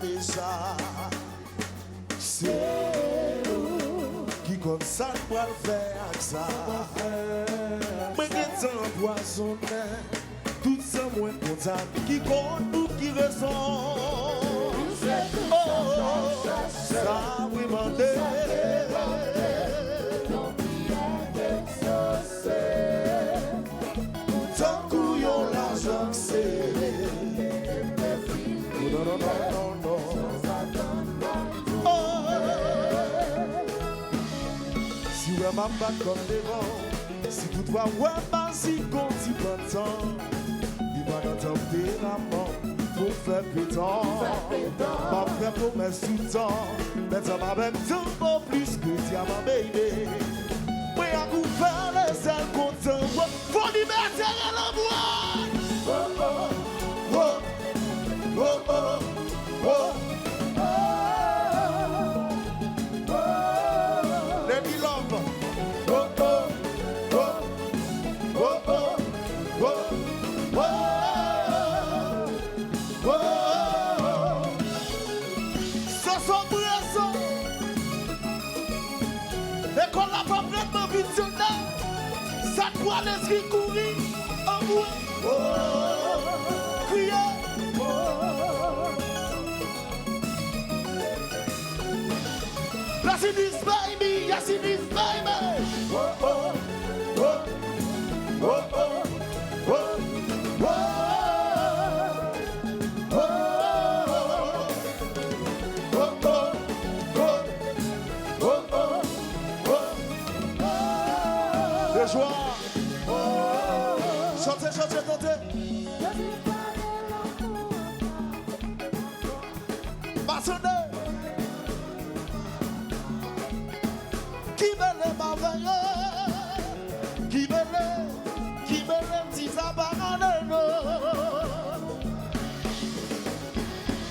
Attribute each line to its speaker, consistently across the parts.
Speaker 1: Et ça, c'est nous qui comme ça pour le faire avec ça. Mais qui empoisonné, tout ça moins content, qui compte ou qui ressent. Oh, ça oui mandé. Tant qu'on y a l'argent que c'est. Non, non, non, non, non. Oh. Si ouais m'a pas comme devant, si toutefois ouais pas si qu'on t'y temps, il va dans ton tempérament pour faire pétant. Ma frère promesse tout le temps, mais ça m'a même tout pas plus que diamant baby. Oui, à coup faire les ailes content, faut liberté à l'envoi. Oh oh, oh. Oh, oh, oh, oh, oh. Let me love. Oh, oh, oh, oh, oh, oh, oh, oh. Ça sont brassants. Et qu'on l'a pas vraiment vite sur là. Ça doit l'esprit courir. Oh, oh, oh. Crier. Yes, it is, baby. Yes, it is, baby. Whoa, oh, whoa, whoa, oh, whoa, whoa, whoa, whoa, whoa, whoa. De joie. Chantez, chantez, chantez. Massonné. Qui me merveilleux, qui me dit ça banane.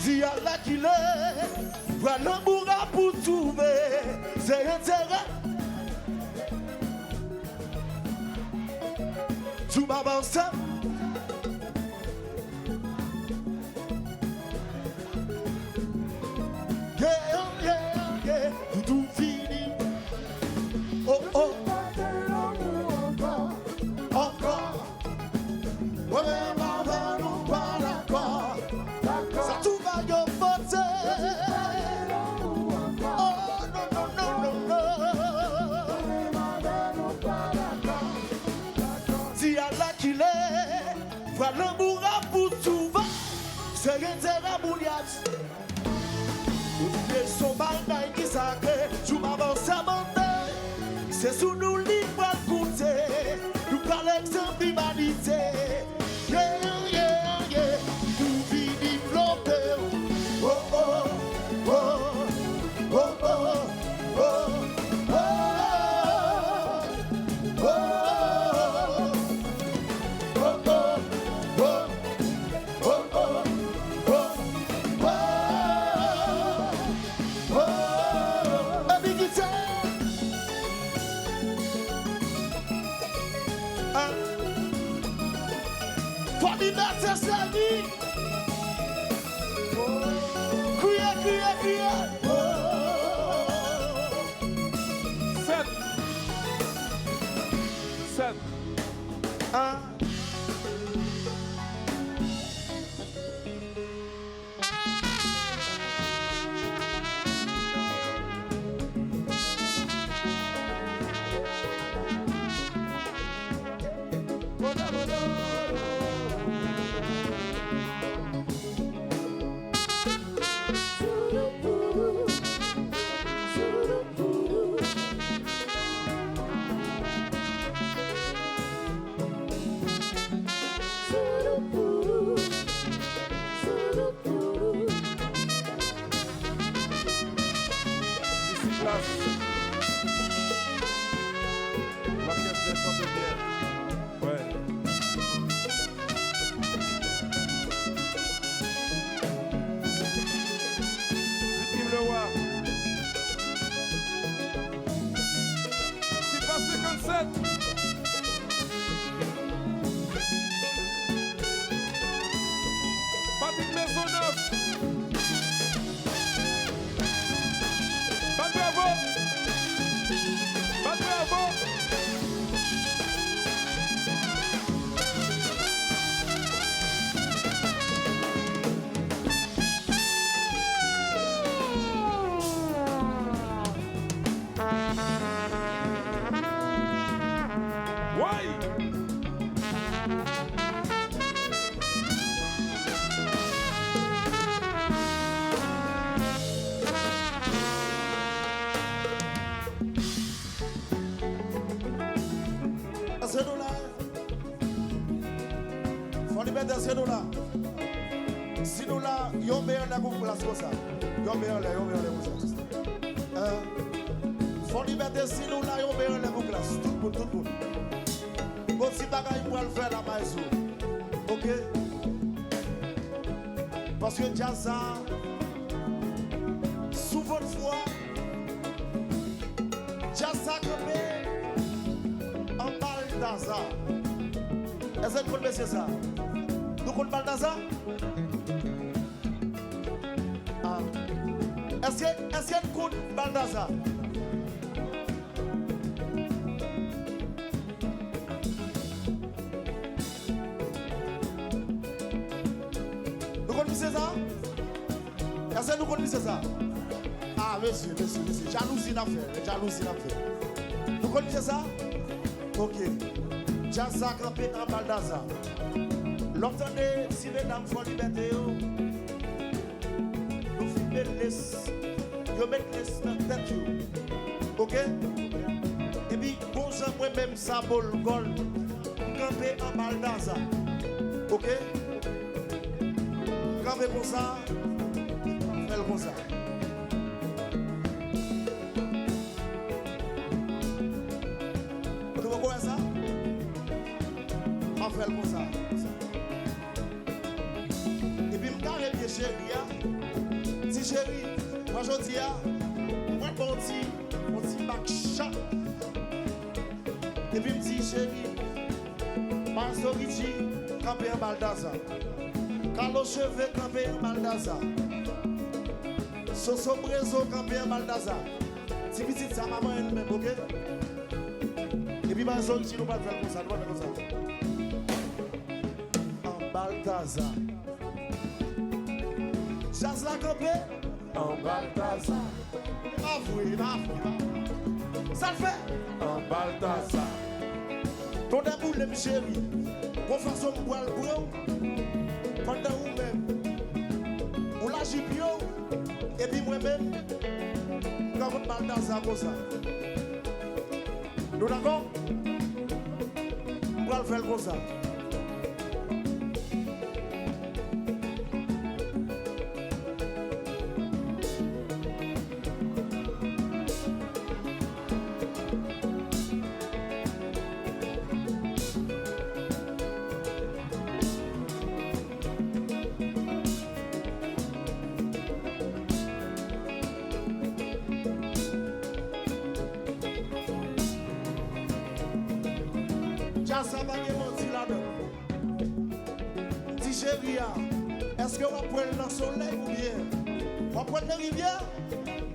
Speaker 1: Dis à la qu'il est, voilà l'amour pour trouver, c'est intérêt. Tu m'avances. Tout fini. Oh oh, encore. Ouais, maman, nous pas d'accord. Ça tout va y voter. Oh non, non, non, non, non. Si à la qu'il est, voilà l'amour pour tout va. C'est intérêt bouillage. Oubliez son bagage qui sacré. Tu m'avances à monter. C'est sous nous livres à goûter. Nous parlons d'exemple d'humanité. Yeah, yeah, yeah. Tout vit développer. Oh, oh, oh, oh, oh, oh, oh, oh, pour liberté, c'est la vie. Crier, crier, crier. Sept. Un. c'est nous là. Si nous là, yon meilleur là pour place comme ça. Yon meilleur là comme ça. Faut liberté si nous là, yon meilleur là pour place. Tout le monde, tout le monde. Bon, si bagaille pour le faire la maison. Ok? Parce que Jazza, souvent de fois, Jazza en Baldaza. Est-ce que vous connaissez ça? Nous connaissons Baldaza? Ah. Est-ce que vous connaissez Baldaza? Nous connaissez ça? Est-ce que nous connaissez ça? Ah, monsieur. Jalousie n'a fait. Vous connaissez ça? Ok. Jazza campé en Baldaza. L'entendez, si mesdames font liberté, nous filmons les mettons les dans la tête. Ok? Et puis, bon, moi-même, ça bol gol, campé en Baldaza. Ok? Campé comme ça, fais comme ça. Vous voyez ça? On fait comme ça. Et puis, je carré bien chérie. Petit chéri, moi je dis, moi je dis, bac chat. Et puis, je dis, chéri, Mansorici, campé en Baldaza. Carlos Cheveux, campé en Baldaza. Soso Brezo, campé en Baldaza. Si petit, ça maman elle-même, ok? Et puis, Mansorici, nous ne pouvons pas faire comme ça, nous ne pouvons pas faire comme ça. En Baldaza. Jazza campé en Baldaza. Avoué. Ça le fait en Baldaza. Ton d'amour, les chéri. Qu'on fasse un bois le bro. Pendant vous même. Ou la jipio. Et puis moi-même. Quand on Baldaza comme ça. Nous d'accord? On va le faire comme ça. Jazza va menti là-dedans. Dis chérie, est-ce que vous prenez dans le soleil ou bien vous prenez dans la rivière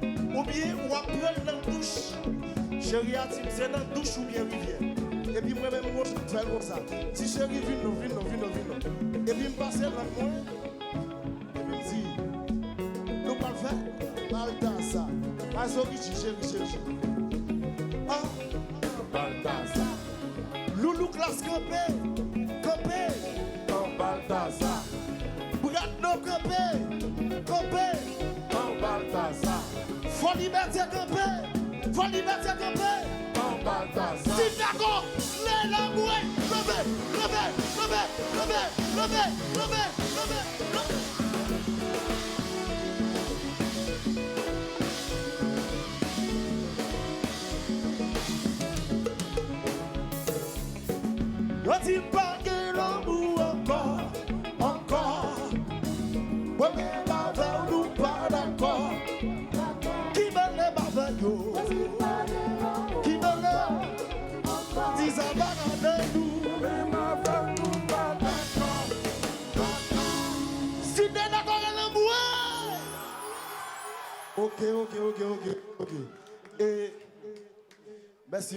Speaker 1: ou bien vous prenez dans la douche? Chérie, c'est dans la douche ou bien rivière. Et puis moi-même, je fais comme ça. Dis chérie, viens. Et puis je passe dans moi. Et puis je dis, nous pas le faire. Baldaza. Mansorici, chérie. Ah, Baldaza. Loulou classe campé en Baldaza. Bradno campé en Baldaza. Faut liberté campé en Baldaza. Si d'accord, les l'amour, levez. Dis pas que l'amour encore. Ouais, mais ma nous pas d'accord. Qui me lève avec nous? Qui me lève? Dis ça va avec nous. Mais ma nous pas d'accord. Si t'es d'accord avec l'amour. Ok. Et merci.